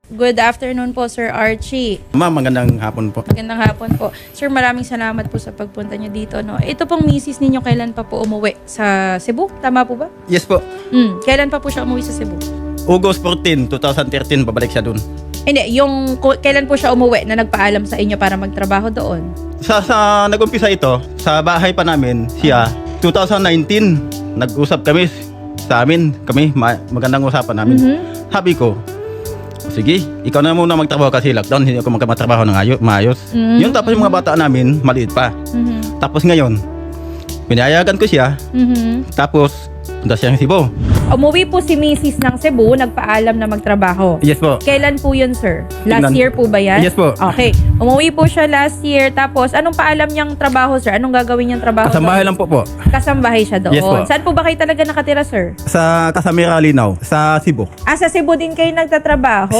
Good afternoon po, Sir Archie. Ma'am, magandang hapon po. Magandang hapon po. Sir, maraming salamat po sa pagpunta nyo dito. No? Ito pong misis ninyo, kailan pa po umuwi sa Cebu? Tama po ba? Yes po. Kailan pa po siya umuwi sa Cebu? August 14, 2013, babalik siya dun. Hindi, kailan po siya umuwi na nagpaalam sa inyo para magtrabaho doon? Sa nag-umpisa ito, sa bahay pa namin, siya, 2019, nag-usap kami sa amin, magandang usapan namin. Sabi ko, sige, ikaw na muna magtrabaho kasi lockdown, hindi ako magtrabaho ng maayos. Yun, tapos yung mga bata namin, maliit pa. Tapos ngayon, pinayagan ko siya, tapos punta siya ng Cebu. Umuwi po si Mrs. ng Cebu, nagpaalam na magtrabaho. Yes po. Kailan po yun, sir? Last Tingnan. year po ba yan? Yes po. Okay. Umuwi po siya last year. Tapos, anong paalam niyang trabaho, sir? Anong gagawin niyang trabaho? Kasambahay lang po. Kasambahay siya doon. Yes po. Saan po ba kayo talaga nakatira, sir? Sa Casamira, Linaw, sa Cebu. Sa Cebu din kayo nagtatrabaho?